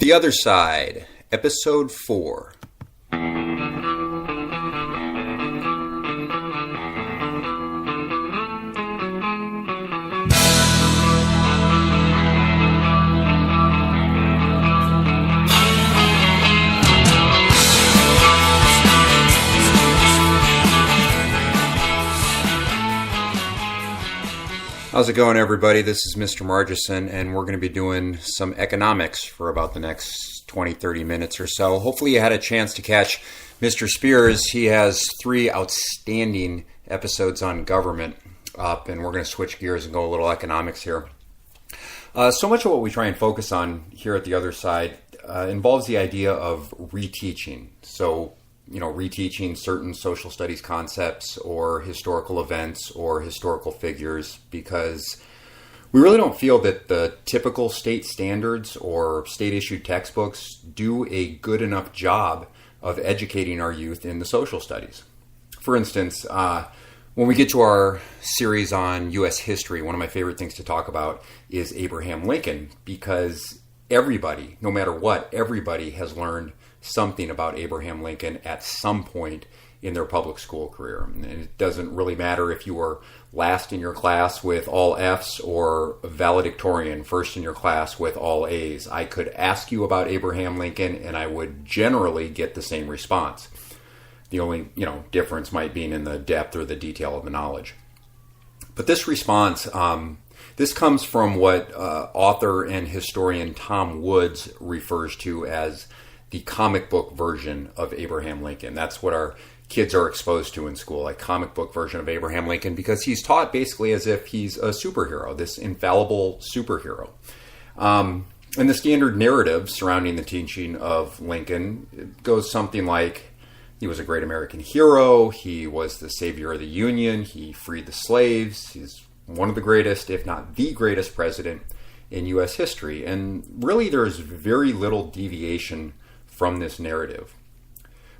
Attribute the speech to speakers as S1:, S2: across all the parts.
S1: The Other Side, Episode 4. How's it going, everybody? This is Mr. Margison, and we're going to be doing some economics for about the next 20-30 minutes or so. Hopefully you had a chance to catch Mr. Spears. He has 3 outstanding episodes on government up, and we're going to switch gears and go a little economics here. So much of what we try and focus on here at The Other Side involves the idea of reteaching. So, reteaching certain social studies concepts or historical events or historical figures, because we really don't feel that the typical state standards or state-issued textbooks do a good enough job of educating our youth in the social studies. For instance, when we get to our series on U.S. history, one of my favorite things to talk about is Abraham Lincoln, because everybody, no matter what, everybody has learned something about Abraham Lincoln at some point in their public school career. And it doesn't really matter if you were last in your class with all F's or valedictorian, first in your class with all A's. I could ask you about Abraham Lincoln and I would generally get the same response. The only, difference might be in the depth or the detail of the knowledge. But this response, this comes from what author and historian Tom Woods refers to as the comic book version of Abraham Lincoln. That's what our kids are exposed to in school, a comic book version of Abraham Lincoln, because he's taught basically as if he's a superhero, this infallible superhero. And the standard narrative surrounding the teaching of Lincoln goes something like, he was a great American hero, he was the savior of the Union, he freed the slaves, he's one of the greatest, if not the greatest president in U.S. history. And really there's very little deviation from this narrative.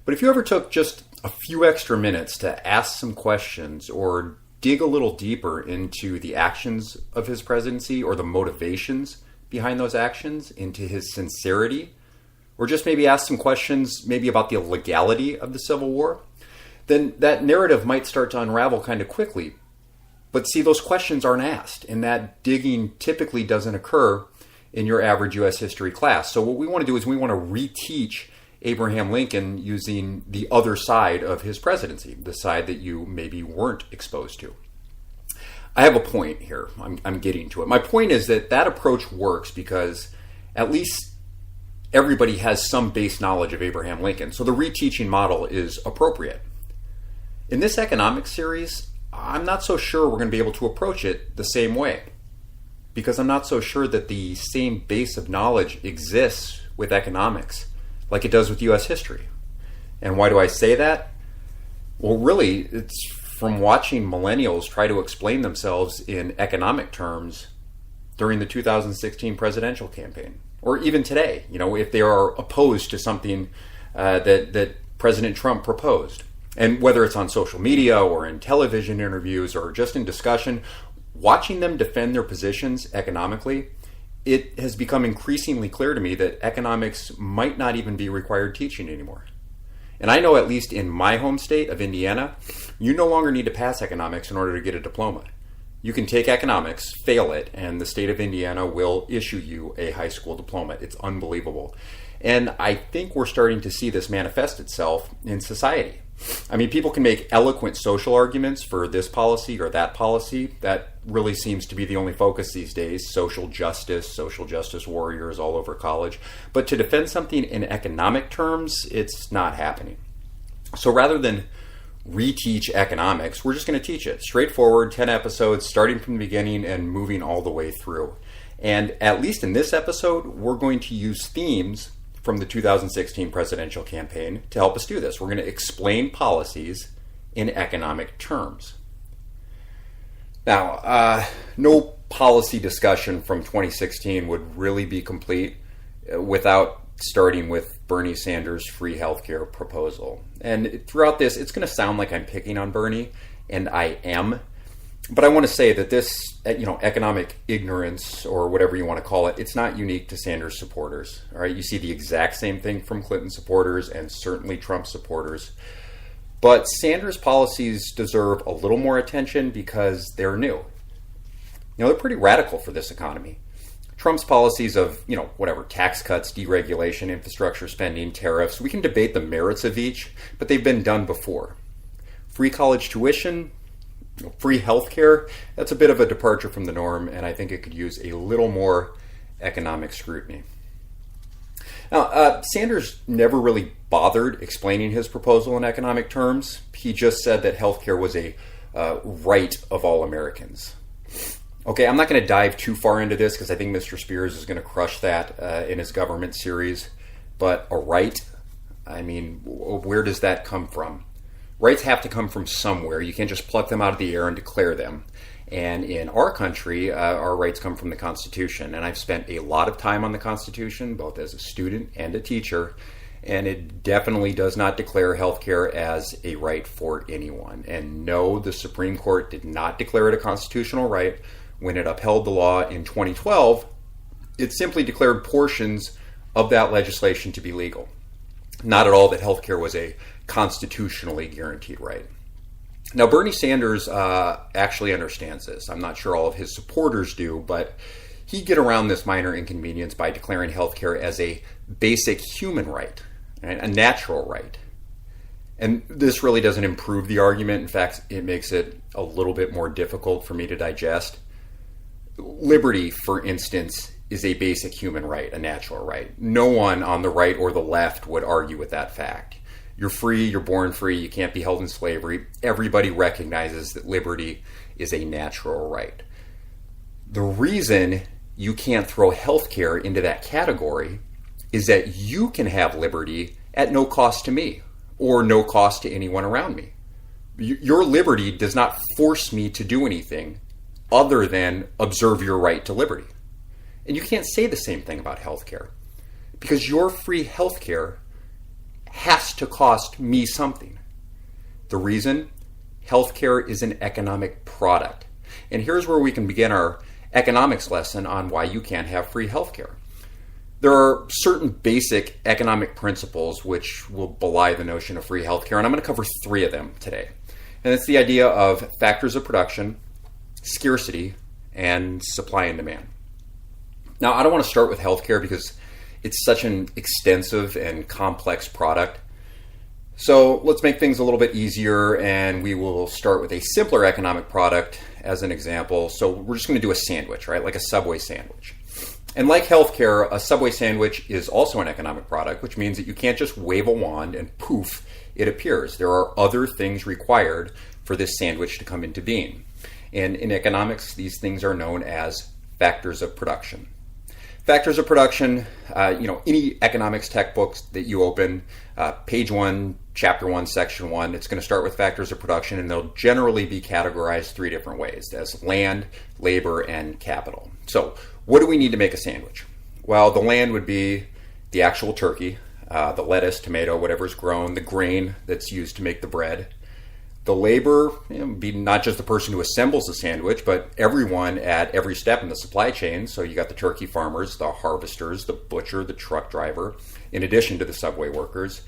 S1: But if you ever took just a few extra minutes to ask some questions or dig a little deeper into the actions of his presidency or the motivations behind those actions, into his sincerity, or just maybe ask some questions maybe about the legality of the Civil War, then that narrative might start to unravel kind of quickly. But see, those questions aren't asked, and that digging typically doesn't occur in your average U.S. history class. So what we want to do is we want to reteach Abraham Lincoln using the other side of his presidency, the side that you maybe weren't exposed to. I have a point here. I'm getting to it. My point is that approach works because at least everybody has some base knowledge of Abraham Lincoln. So the reteaching model is appropriate. In this economics series, I'm not so sure we're going to be able to approach it the same way, because I'm not so sure that the same base of knowledge exists with economics like it does with U.S. history. And why do I say that? Well, really, it's from watching millennials try to explain themselves in economic terms during the 2016 presidential campaign. Or even today, if they are opposed to something that President Trump proposed. And whether it's on social media or in television interviews or just in discussion, watching them defend their positions economically, it has become increasingly clear to me that economics might not even be required teaching anymore. And I know, at least in my home state of Indiana, you no longer need to pass economics in order to get a diploma. You can take economics, fail it, and the state of Indiana will issue you a high school diploma. It's unbelievable. And I think we're starting to see this manifest itself in society. I mean, people can make eloquent social arguments for this policy or that policy. That really seems to be the only focus these days. Social justice warriors all over college. But to defend something in economic terms, it's not happening. So rather than reteach economics, we're just going to teach it. Straightforward, 10 episodes, starting from the beginning and moving all the way through. And at least in this episode, we're going to use themes from the 2016 presidential campaign to help us do this. We're going to explain policies in economic terms. Now, no policy discussion from 2016 would really be complete without starting with Bernie Sanders' free healthcare proposal. And throughout this, it's going to sound like I'm picking on Bernie, and I am. But I want to say that this, economic ignorance or whatever you want to call it, it's not unique to Sanders supporters. All right, you see the exact same thing from Clinton supporters and certainly Trump supporters. But Sanders' policies deserve a little more attention because they're new. They're pretty radical for this economy. Trump's policies of, tax cuts, deregulation, infrastructure spending, tariffs, we can debate the merits of each, but they've been done before. Free college tuition, free healthcare, that's a bit of a departure from the norm, and I think it could use a little more economic scrutiny. Now, Sanders never really bothered explaining his proposal in economic terms. He just said that healthcare was a right of all Americans. Okay, I'm not going to dive too far into this because I think Mr. Spears is going to crush that in his government series. But a right, where does that come from? Rights have to come from somewhere. You can't just pluck them out of the air and declare them. And in our country, our rights come from the Constitution. And I've spent a lot of time on the Constitution, both as a student and a teacher. And it definitely does not declare healthcare as a right for anyone. And no, the Supreme Court did not declare it a constitutional right. When it upheld the law in 2012, it simply declared portions of that legislation to be legal. Not at all that healthcare was a constitutionally guaranteed right. Now, Bernie Sanders actually understands this. I'm not sure all of his supporters do, but he'd get around this minor inconvenience by declaring healthcare as a basic human right, a natural right. And this really doesn't improve the argument. In fact, it makes it a little bit more difficult for me to digest. Liberty, for instance, is a basic human right, a natural right. No one on the right or the left would argue with that fact. You're free, you're born free, you can't be held in slavery. Everybody recognizes that liberty is a natural right. The reason you can't throw healthcare into that category is that you can have liberty at no cost to me or no cost to anyone around me. Your liberty does not force me to do anything other than observe your right to liberty. And you can't say the same thing about healthcare because your free healthcare has to cost me something. The reason? Healthcare is an economic product. And here's where we can begin our economics lesson on why you can't have free healthcare. There are certain basic economic principles which will belie the notion of free healthcare, and I'm going to cover 3 of them today. And it's the idea of factors of production, scarcity, and supply and demand. Now, I don't want to start with healthcare because it's such an extensive and complex product. So let's make things a little bit easier, and we will start with a simpler economic product as an example. So we're just going to do a sandwich, right? Like a Subway sandwich. And like healthcare, a Subway sandwich is also an economic product, which means that you can't just wave a wand and poof, it appears. There are other things required for this sandwich to come into being. And in economics, these things are known as factors of production. Factors of production, any economics textbooks that you open, page 1, chapter 1, section 1, it's going to start with factors of production, and they'll generally be categorized 3 different ways, as land, labor, and capital. So what do we need to make a sandwich? Well, the land would be the actual turkey, the lettuce, tomato, whatever's grown, the grain that's used to make the bread. The labor would be not just the person who assembles the sandwich, but everyone at every step in the supply chain. So you got the turkey farmers, the harvesters, the butcher, the truck driver, in addition to the Subway workers.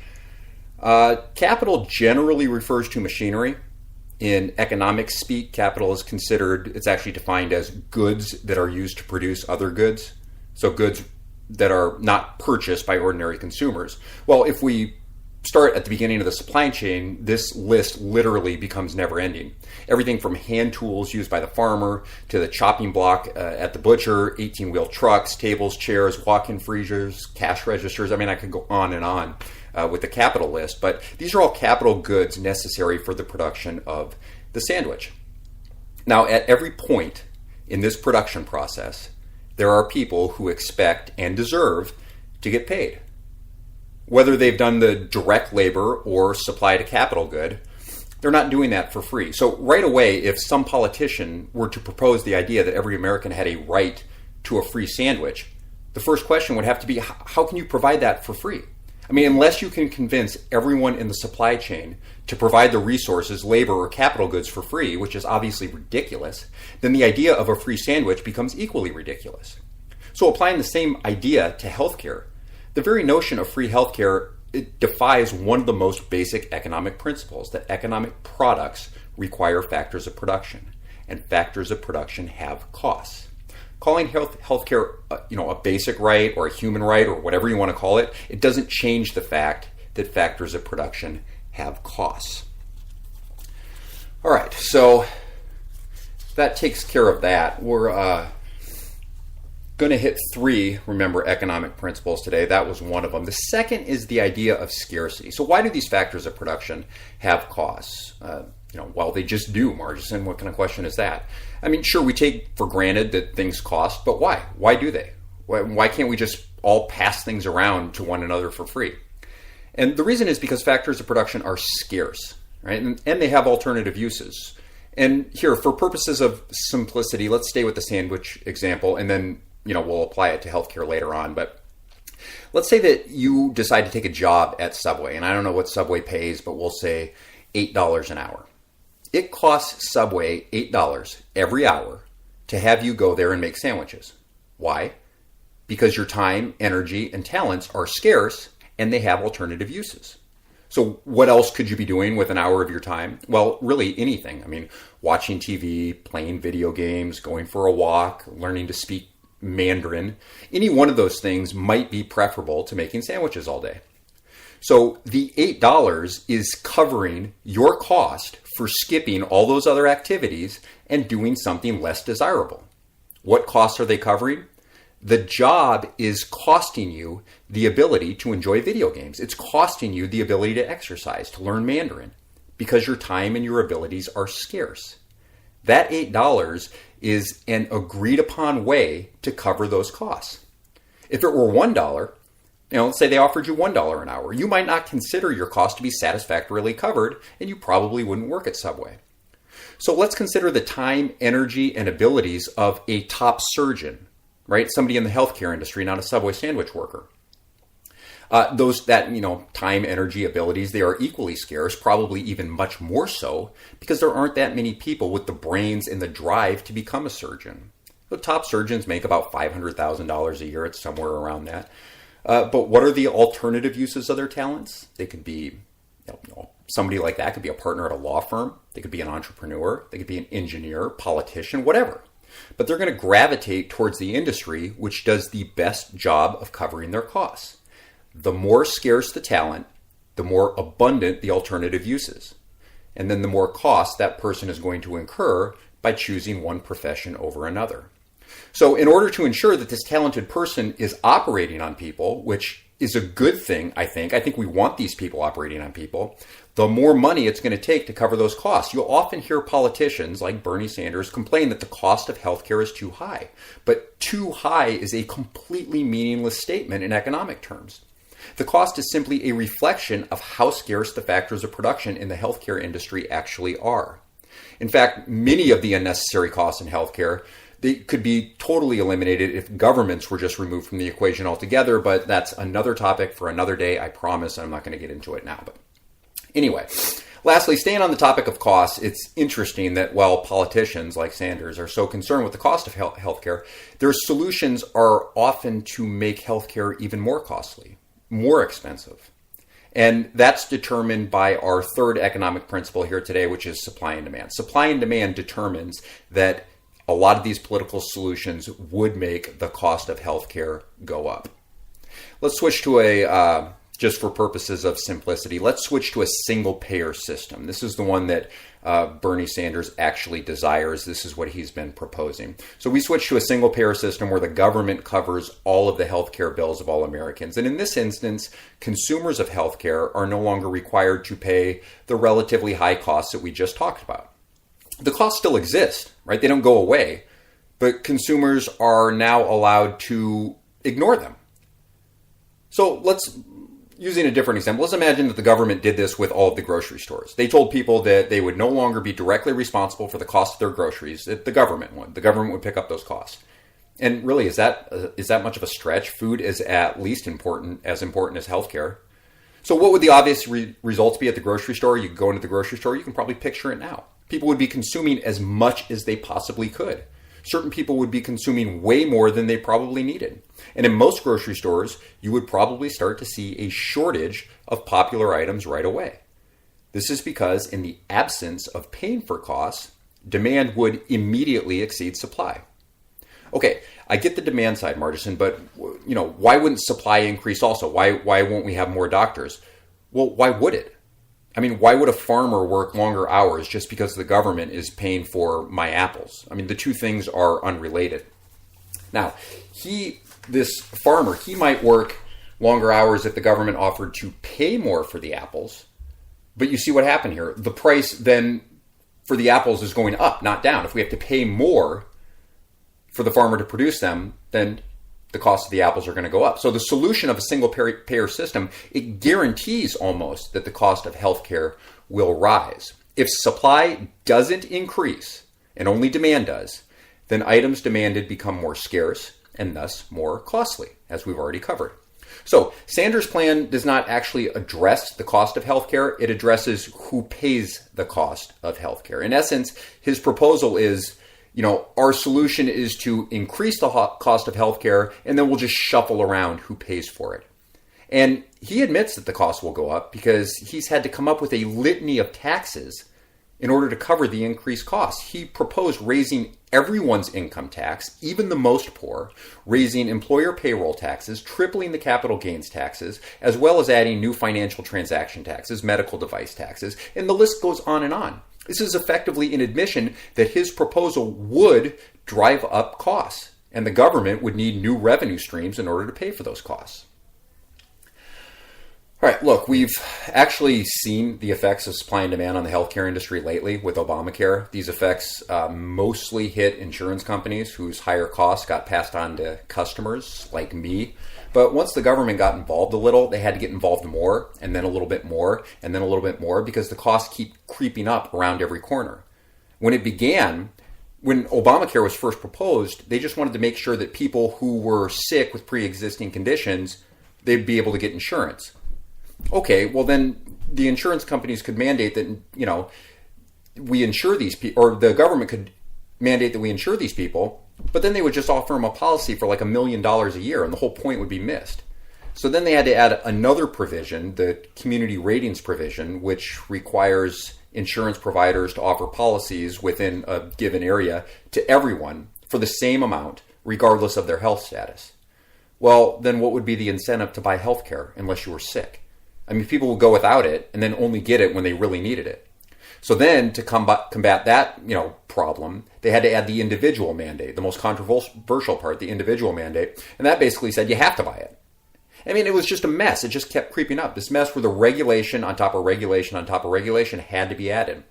S1: Capital generally refers to machinery. In economics speak, capital is considered, it's actually defined as goods that are used to produce other goods. So goods that are not purchased by ordinary consumers. Well, if we start at the beginning of the supply chain, this list literally becomes never ending. Everything from hand tools used by the farmer to the chopping block at the butcher, 18-wheel trucks, tables, chairs, walk-in freezers, cash registers. I could go on and on with the capital list, but these are all capital goods necessary for the production of the sandwich. Now, at every point in this production process, there are people who expect and deserve to get paid. Whether they've done the direct labor or supplied a capital good, they're not doing that for free. So right away, if some politician were to propose the idea that every American had a right to a free sandwich, the first question would have to be, how can you provide that for free? I mean, unless you can convince everyone in the supply chain to provide the resources, labor, or capital goods for free, which is obviously ridiculous, then the idea of a free sandwich becomes equally ridiculous. So applying the same idea to healthcare, the very notion of free healthcare, it defies one of the most basic economic principles, that economic products require factors of production, and factors of production have costs. Calling healthcare a basic right or a human right or whatever you want to call it, it doesn't change the fact that factors of production have costs. All right, so that takes care of that. We're going to hit 3, remember, economic principles today. That was one of them. The second is the idea of scarcity. So why do these factors of production have costs? Well, they just do, Margison. What kind of question is that? I mean, sure, we take for granted that things cost, but why? Why do they? Why can't we just all pass things around to one another for free? And the reason is because factors of production are scarce, right? And they have alternative uses. And here, for purposes of simplicity, let's stay with the sandwich example, and then we'll apply it to healthcare later on. But let's say that you decide to take a job at Subway, and I don't know what Subway pays, but we'll say $8 an hour. It costs Subway $8 every hour to have you go there and make sandwiches. Why? Because your time, energy, and talents are scarce, and they have alternative uses. So what else could you be doing with an hour of your time? Well, really anything. I mean, watching TV, playing video games, going for a walk, learning to speak Mandarin. Any one of those things might be preferable to making sandwiches all day. So the $8 is covering your cost for skipping all those other activities and doing something less desirable. What costs are they covering? The job is costing you the ability to enjoy video games. It's costing you the ability to exercise, to learn Mandarin, because your time and your abilities are scarce. That $8 is an agreed upon way to cover those costs. If it were $1, let's say they offered you $1 an hour, you might not consider your cost to be satisfactorily covered, and you probably wouldn't work at Subway. So let's consider the time, energy, and abilities of a top surgeon, right? Somebody in the healthcare industry, not a Subway sandwich worker. Time, energy, abilities, they are equally scarce, probably even much more so, because there aren't that many people with the brains and the drive to become a surgeon. The top surgeons make about $500,000 a year. It's somewhere around that. But what are the alternative uses of their talents? They could be, somebody like that could be a partner at a law firm. They could be an entrepreneur. They could be an engineer, politician, whatever. But they're going to gravitate towards the industry which does the best job of covering their costs. The more scarce the talent, the more abundant the alternative uses. And then the more cost that person is going to incur by choosing one profession over another. So in order to ensure that this talented person is operating on people, which is a good thing, I think we want these people operating on people, the more money it's going to take to cover those costs. You'll often hear politicians like Bernie Sanders complain that the cost of healthcare is too high. But too high is a completely meaningless statement in economic terms. The cost is simply a reflection of how scarce the factors of production in the healthcare industry actually are. In fact, many of the unnecessary costs in healthcare, they could be totally eliminated if governments were just removed from the equation altogether, but that's another topic for another day, I promise. I'm not going to get into it now. But anyway, lastly, staying on the topic of costs, it's interesting that while politicians like Sanders are so concerned with the cost of healthcare, their solutions are often to make healthcare even more costly, more expensive. And that's determined by our third economic principle here today, which is supply and demand. Supply and demand determines that a lot of these political solutions would make the cost of healthcare go up. Let's switch to just for purposes of simplicity, let's switch to a single payer system. This is the one that Bernie Sanders actually desires. This is what he's been proposing. So we switch to a single payer system where the government covers all of the healthcare bills of all Americans. And in this instance, consumers of healthcare are no longer required to pay the relatively high costs that we just talked about. The costs still exist, right? They don't go away, but consumers are now allowed to ignore them. So using a different example, let's imagine that the government did this with all of the grocery stores. They told people that they would no longer be directly responsible for the cost of their groceries, that the government would. The government would pick up those costs. And really, is that much of a stretch? Food is at least as important as healthcare. So what would the obvious results be at the grocery store? You go into the grocery store, you can probably picture it now. People would be consuming as much as they possibly could. Certain people would be consuming way more than they probably needed. And in most grocery stores, you would probably start to see a shortage of popular items right away. This is because in the absence of paying for costs, demand would immediately exceed supply. Okay, I get the demand side, Margison, but why wouldn't supply increase also? Why won't we have more doctors? Well, why would it? I mean, why would a farmer work longer hours just because the government is paying for my apples? I mean, the two things are unrelated. Now, this farmer, he might work longer hours if the government offered to pay more for the apples. But you see what happened here. The price then for the apples is going up, not down. If we have to pay more for the farmer to produce them, then the cost of the apples are going to go up. So the solution of a single payer system, it guarantees almost that the cost of healthcare will rise. If supply doesn't increase and only demand does, then items demanded become more scarce and thus more costly, as we've already covered. So Sanders' plan does not actually address the cost of healthcare. It addresses who pays the cost of healthcare. In essence, his proposal is, our solution is to increase the cost of healthcare, and then we'll just shuffle around who pays for it. And he admits that the cost will go up because he's had to come up with a litany of taxes in order to cover the increased costs. He proposed raising everyone's income tax, even the most poor, raising employer payroll taxes, tripling the capital gains taxes, as well as adding new financial transaction taxes, medical device taxes, and the list goes on and on. This is effectively an admission that his proposal would drive up costs, and the government would need new revenue streams in order to pay for those costs. All right, look, we've actually seen the effects of supply and demand on the healthcare industry lately with Obamacare. These effects mostly hit insurance companies whose higher costs got passed on to customers like me. But once the government got involved a little, they had to get involved more, and then a little bit more, and then a little bit more, because the costs keep creeping up around every corner. When Obamacare was first proposed, they just wanted to make sure that people who were sick with pre-existing conditions, they'd be able to get insurance. Okay, well then the insurance companies could mandate that, we insure these people, or the government could mandate that we insure these people, but then they would just offer them a policy for like $1 million a year, and the whole point would be missed. So then they had to add another provision, the community ratings provision, which requires insurance providers to offer policies within a given area to everyone for the same amount, regardless of their health status. Well, then what would be the incentive to buy healthcare unless you were sick? I mean, people would go without it and then only get it when they really needed it. So then to combat that, problem, they had to add the individual mandate, the most controversial part, the individual mandate. And that basically said you have to buy it. I mean, it was just a mess. It just kept creeping up. This mess where the regulation on top of regulation on top of regulation had to be added.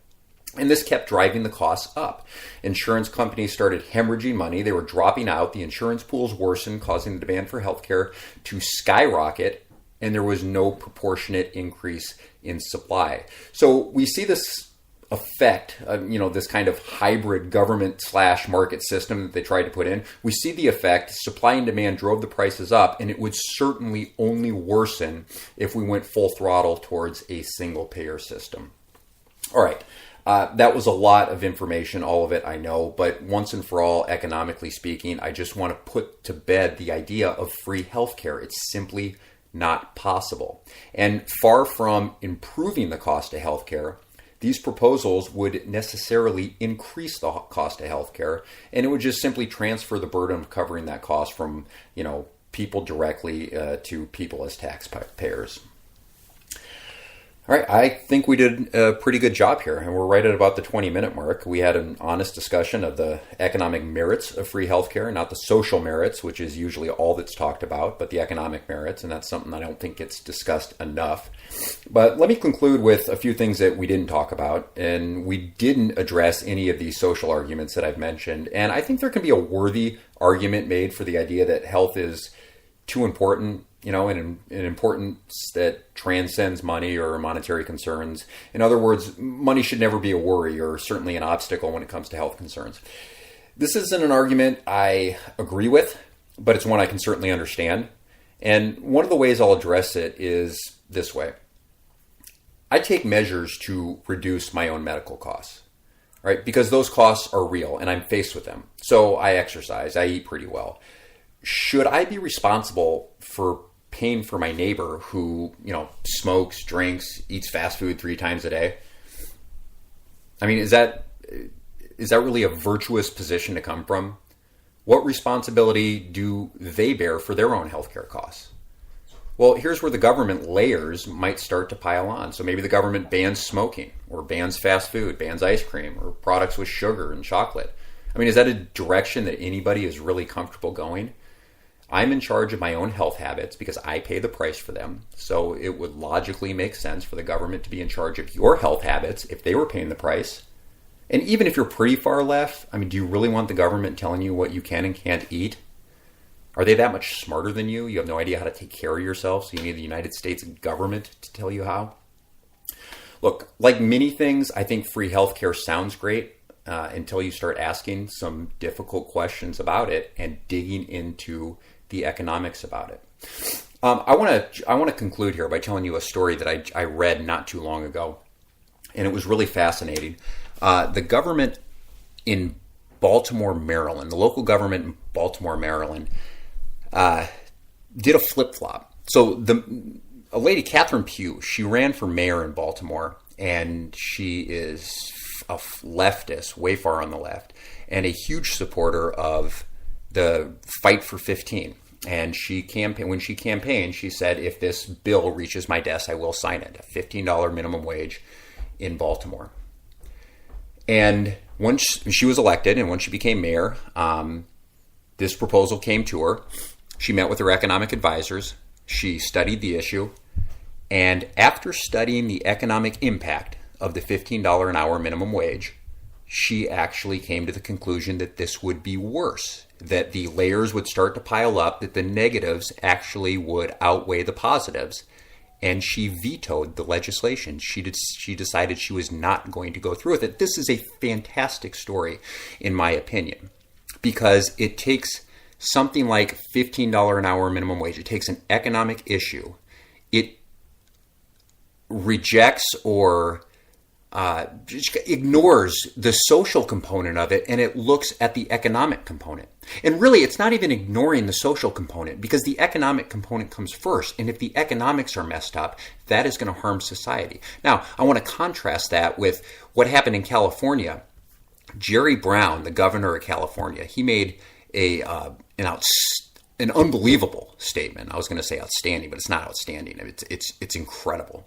S1: And this kept driving the costs up. Insurance companies started hemorrhaging money. They were dropping out. The insurance pools worsened, causing the demand for healthcare to skyrocket. And there was no proportionate increase in supply. So we see this effect, this kind of hybrid government/market system that they tried to put in. We see the effect. Supply and demand drove the prices up, and it would certainly only worsen if we went full throttle towards a single payer system. All right. That was a lot of information, all of it I know, but once and for all, economically speaking, I just want to put to bed the idea of free healthcare. It's simply not possible. And far from improving the cost of healthcare, these proposals would necessarily increase the cost of healthcare, and it would just simply transfer the burden of covering that cost from, people directly to people as taxpayers. All right, I think we did a pretty good job here, and we're right at about the 20-minute mark. We had an honest discussion of the economic merits of free healthcare, not the social merits, which is usually all that's talked about, but the economic merits, and that's something I don't think gets discussed enough. But let me conclude with a few things that we didn't talk about, and we didn't address any of these social arguments that I've mentioned, and I think there can be a worthy argument made for the idea that health is too important, an importance that transcends money or monetary concerns. In other words, money should never be a worry or certainly an obstacle when it comes to health concerns. This isn't an argument I agree with, but it's one I can certainly understand. And one of the ways I'll address it is this way. I take measures to reduce my own medical costs, right? Because those costs are real and I'm faced with them. So I exercise, I eat pretty well. Should I be responsible for paying for my neighbor who, smokes, drinks, eats fast food 3 times a day? I mean, is that really a virtuous position to come from? What responsibility do they bear for their own healthcare costs? Well, here's where the government layers might start to pile on. So maybe the government bans smoking or bans fast food, bans ice cream or products with sugar and chocolate. I mean, is that a direction that anybody is really comfortable going? I'm in charge of my own health habits because I pay the price for them. So it would logically make sense for the government to be in charge of your health habits if they were paying the price. And even if you're pretty far left, I mean, do you really want the government telling you what you can and can't eat? Are they that much smarter than you? You have no idea how to take care of yourself, so you need the United States government to tell you how? Look, like many things, I think free healthcare sounds great until you start asking some difficult questions about it and digging into the economics about it. I want to conclude here by telling you a story that I read not too long ago, and it was really fascinating. The government in Baltimore, Maryland, the local government in Baltimore, Maryland, did a flip-flop. So a lady, Catherine Pugh, she ran for mayor in Baltimore, and she is a leftist, way far on the left, and a huge supporter of the Fight for 15. And when she campaigned, she said, if this bill reaches my desk, I will sign it, a $15 minimum wage in Baltimore. And once she was elected and when she became mayor, this proposal came to her. She met with her economic advisors. She studied the issue. And after studying the economic impact of the $15 an hour minimum wage, she actually came to the conclusion that this would be worse, that the layers would start to pile up, that the negatives actually would outweigh the positives. And she vetoed the legislation. She decided she was not going to go through with it. This is a fantastic story, in my opinion, because it takes something like $15 an hour minimum wage. It takes an economic issue. It rejects or just ignores the social component of it, and it looks at the economic component. And really, it's not even ignoring the social component, because the economic component comes first. And if the economics are messed up, that is going to harm society. Now, I want to contrast that with what happened in California. Jerry Brown, the governor of California, he made an unbelievable statement. I was going to say outstanding, but it's not outstanding. It's incredible.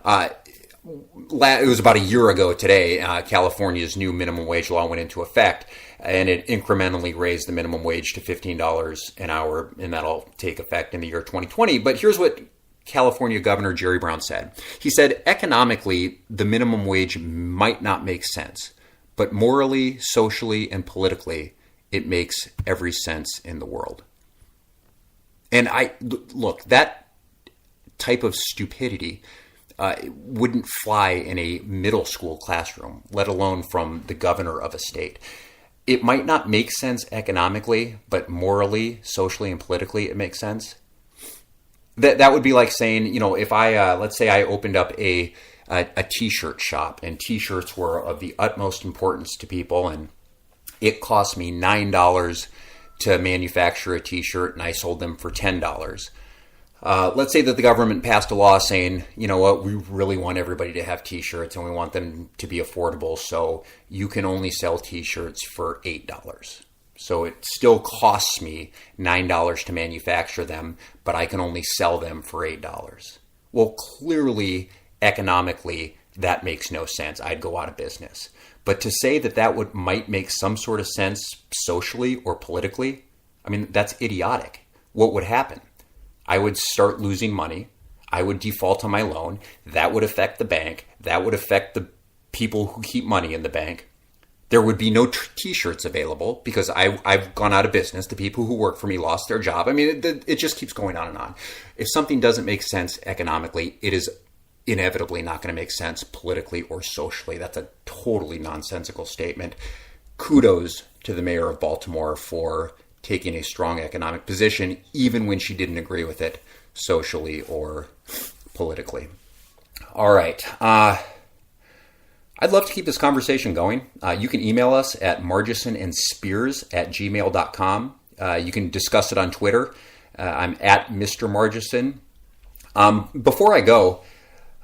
S1: It was about a year ago today, California's new minimum wage law went into effect, and it incrementally raised the minimum wage to $15 an hour, and that'll take effect in the year 2020. But here's what California Governor Jerry Brown said. He said, economically, the minimum wage might not make sense, but morally, socially, and politically, it makes every sense in the world. And look, that type of stupidity wouldn't fly in a middle school classroom, let alone from the governor of a state. It might not make sense economically, but morally, socially, and politically, it makes sense. That would be like saying, if let's say I opened up a t-shirt shop, and t-shirts were of the utmost importance to people, and it cost me $9 to manufacture a t-shirt, and I sold them for $10. Let's say that the government passed a law saying, you know what, we really want everybody to have t-shirts and we want them to be affordable, so you can only sell t-shirts for $8. So it still costs me $9 to manufacture them, but I can only sell them for $8. Well, clearly, economically, that makes no sense. I'd go out of business. But to say that might make some sort of sense socially or politically, I mean, that's idiotic. What would happen? I would start losing money. I would default on my loan. That would affect the bank. That would affect the people who keep money in the bank. There would be no t-shirts available because I've gone out of business. The people who work for me lost their job. I mean, it just keeps going on and on. If something doesn't make sense economically, it is inevitably not going to make sense politically or socially. That's a totally nonsensical statement. Kudos to the mayor of Baltimore for taking a strong economic position, even when she didn't agree with it socially or politically. All right. I'd love to keep this conversation going. You can email us at margisonandspears@gmail.com. You can discuss it on Twitter. I'm at Mr. Margison. Before I go,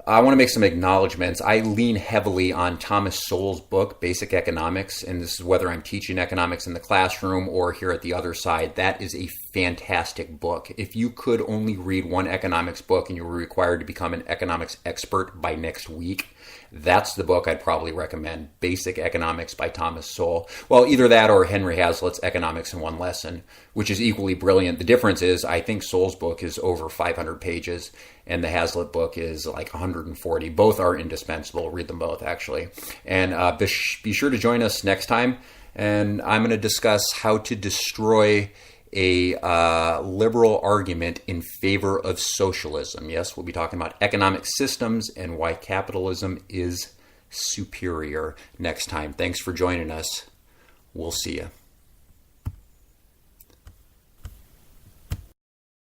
S1: I want to make some acknowledgments. I lean heavily on Thomas Sowell's book, Basic Economics, and this is whether I'm teaching economics in the classroom or here at the other side. That is a fantastic book. If you could only read one economics book and you were required to become an economics expert by next week, that's the book I'd probably recommend, Basic Economics by Thomas Sowell. Well, either that or Henry Hazlitt's Economics in One Lesson, which is equally brilliant. The difference is I think Sowell's book is over 500 pages and the Hazlitt book is like 140. Both are indispensable. Read them both, actually. And be sure to join us next time. And I'm going to discuss how to destroy a liberal argument in favor of socialism. Yes, we'll be talking about economic systems and why capitalism is superior next time. Thanks for joining us. We'll see you.